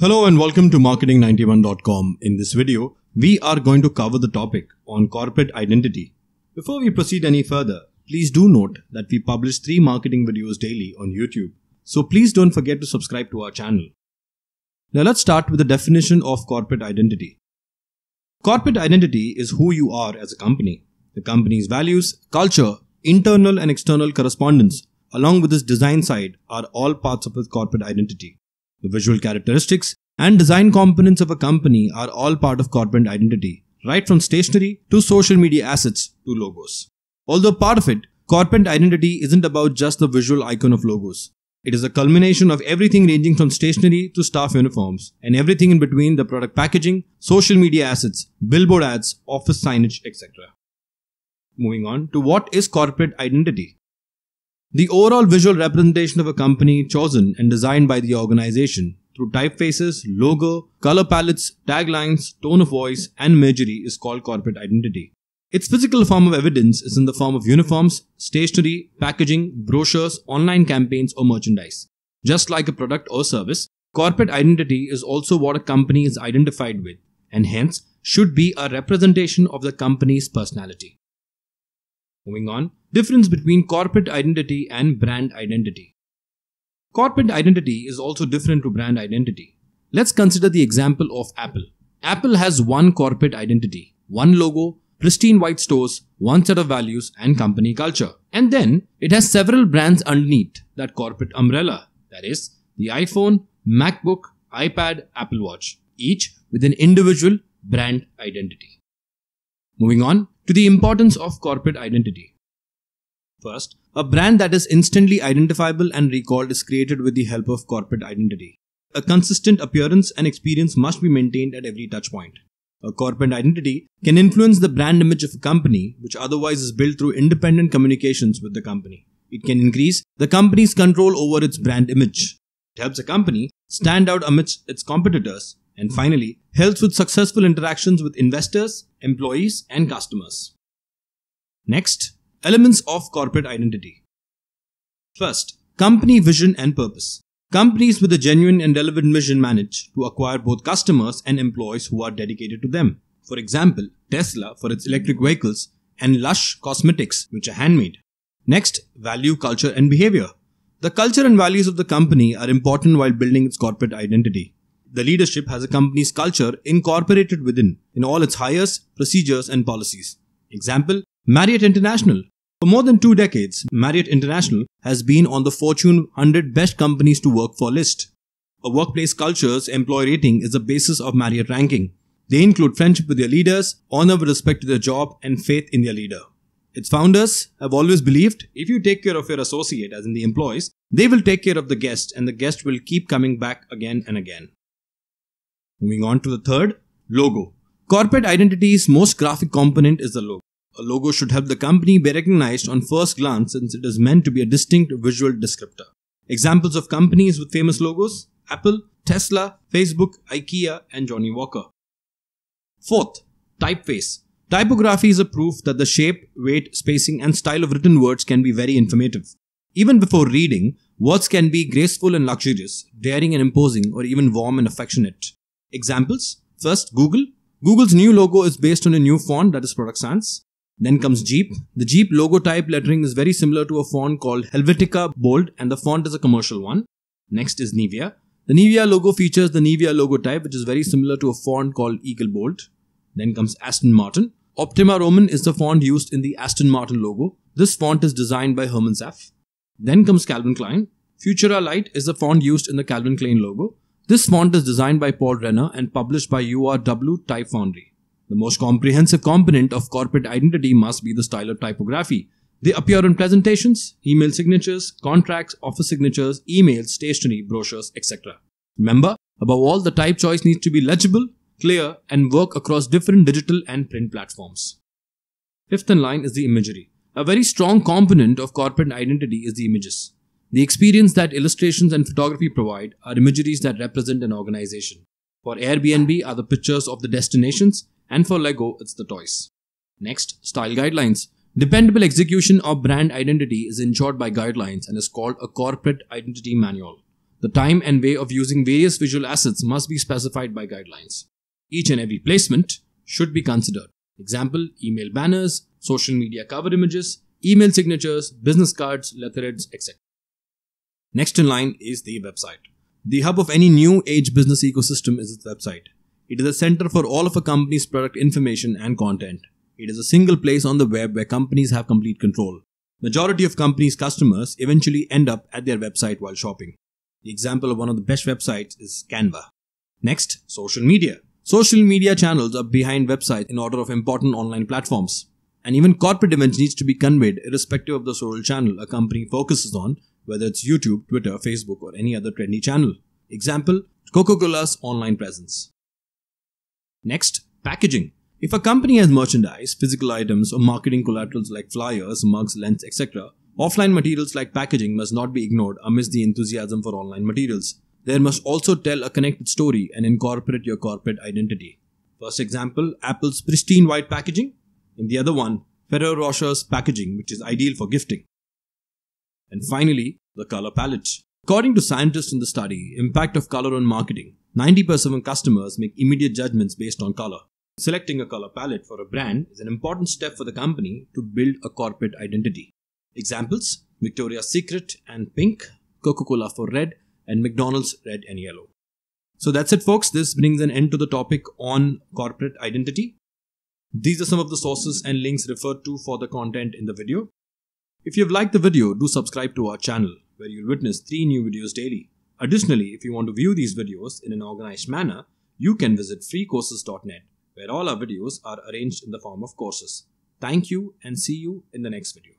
Hello and welcome to marketing91.com. In this video, we are going to cover the topic on corporate identity. Before we proceed any further, please do note that we publish 3 marketing videos daily on YouTube. So please don't forget to subscribe to our channel. Now let's start with the definition of corporate identity. Corporate identity is who you are as a company. The company's values, culture, internal and external correspondence, along with its design side, are all parts of its corporate identity. The visual characteristics and design components of a company are all part of corporate identity, right from stationery to social media assets to logos. Although part of it, corporate identity isn't about just the visual icon of logos. It is a culmination of everything ranging from stationery to staff uniforms and everything in between: the product packaging, social media assets, billboard ads, office signage, etc. Moving on to what is corporate identity. The overall visual representation of a company chosen and designed by the organization through typefaces, logo, color palettes, taglines, tone of voice, and imagery is called corporate identity. Its physical form of evidence is in the form of uniforms, stationery, packaging, brochures, online campaigns, or merchandise. Just like a product or service, corporate identity is also what a company is identified with, and hence should be a representation of the company's personality. Moving on, difference between corporate identity and brand identity. Corporate identity is also different to brand identity. Let's consider the example of Apple. Apple has one corporate identity, one logo, pristine white stores, one set of values and company culture. And then it has several brands underneath that corporate umbrella. That is the iPhone, MacBook, iPad, Apple Watch, each with an individual brand identity. Moving on to the importance of corporate identity. First, a brand that is instantly identifiable and recalled is created with the help of corporate identity. A consistent appearance and experience must be maintained at every touchpoint. A corporate identity can influence the brand image of a company, which otherwise is built through independent communications with the company. It can increase the company's control over its brand image. It helps a company stand out amidst its competitors. And finally, helps with successful interactions with investors, employees, and customers. Next, elements of corporate identity. First, company vision and purpose. Companies with a genuine and relevant vision manage to acquire both customers and employees who are dedicated to them. For example, Tesla for its electric vehicles and Lush Cosmetics, which are handmade. Next, value, culture, and behavior. The culture and values of the company are important while building its corporate identity. The leadership has a company's culture incorporated within in all its hires, procedures, and policies. Example, Marriott International. For more than 2 decades, Marriott International has been on the Fortune 100 Best Companies to Work For list. A workplace culture's employee rating is the basis of Marriott ranking. They include friendship with their leaders, honor with respect to their job, and faith in their leader. Its founders have always believed if you take care of your associate, as in the employees, they will take care of the guest, and the guest will keep coming back again and again. Moving on to the third, logo. Corporate identity's most graphic component is the logo. A logo should help the company be recognized on first glance since it is meant to be a distinct visual descriptor. Examples of companies with famous logos: Apple, Tesla, Facebook, IKEA, and Johnny Walker. Fourth, typeface. Typography is a proof that the shape, weight, spacing, and style of written words can be very informative. Even before reading, words can be graceful and luxurious, daring and imposing, or even warm and affectionate. Examples: first, Google. Google's new logo is based on a new font, that is Product Sans. Then comes Jeep. The Jeep logo type lettering is very similar to a font called Helvetica Bold, and the font is a commercial one. Next is Nivea. The Nivea logo features the Nivea logo type, which is very similar to a font called Eagle Bold. Then comes Aston Martin. Optima Roman is the font used in the Aston Martin logo. This font is designed by Herman Saff. Then comes Calvin Klein. Futura Light is the font used in the Calvin Klein logo. This font is designed by Paul Renner and published by URW Type Foundry. The most comprehensive component of corporate identity must be the style of typography. They appear on presentations, email signatures, contracts, office signatures, emails, stationery, brochures, etc. Remember, above all, the type choice needs to be legible, clear, and work across different digital and print platforms. Fifth in line is the imagery. A very strong component of corporate identity is the images. The experience that illustrations and photography provide are imageries that represent an organization. For Airbnb are the pictures of the destinations, and for Lego it's the toys. Next, style guidelines. Dependable execution of brand identity is ensured by guidelines and is called a corporate identity manual. The time and way of using various visual assets must be specified by guidelines. Each and every placement should be considered. Example, email banners, social media cover images, email signatures, business cards, letterheads, etc. Next in line is the website. The hub of any new age business ecosystem is its website. It is a center for all of a company's product information and content. It is a single place on the web where companies have complete control. Majority of companies' customers eventually end up at their website while shopping. The example of one of the best websites is Canva. Next, social media. Social media channels are behind websites in order of important online platforms. And even corporate events needs to be conveyed irrespective of the social channel a company focuses on, whether it's YouTube, Twitter, Facebook or any other trendy channel. Example, Coca-Cola's online presence. Next, packaging. If a company has merchandise, physical items or marketing collaterals like flyers, mugs, lens, etc., offline materials like packaging must not be ignored amidst the enthusiasm for online materials. There must also tell a connected story and incorporate your corporate identity. First example, Apple's pristine white packaging. In the other one, Ferrero Rocher's packaging, which is ideal for gifting. And finally, the color palette. According to scientists in the study, impact of color on marketing, 90% of customers make immediate judgments based on color. Selecting a color palette for a brand is an important step for the company to build a corporate identity. Examples, Victoria's Secret and pink, Coca-Cola for red, and McDonald's red and yellow. So that's it folks, this brings an end to the topic on corporate identity. These are some of the sources and links referred to for the content in the video. If you've liked the video, do subscribe to our channel where you'll witness 3 new videos daily. Additionally, if you want to view these videos in an organized manner, you can visit freecourses.net where all our videos are arranged in the form of courses. Thank you and see you in the next video.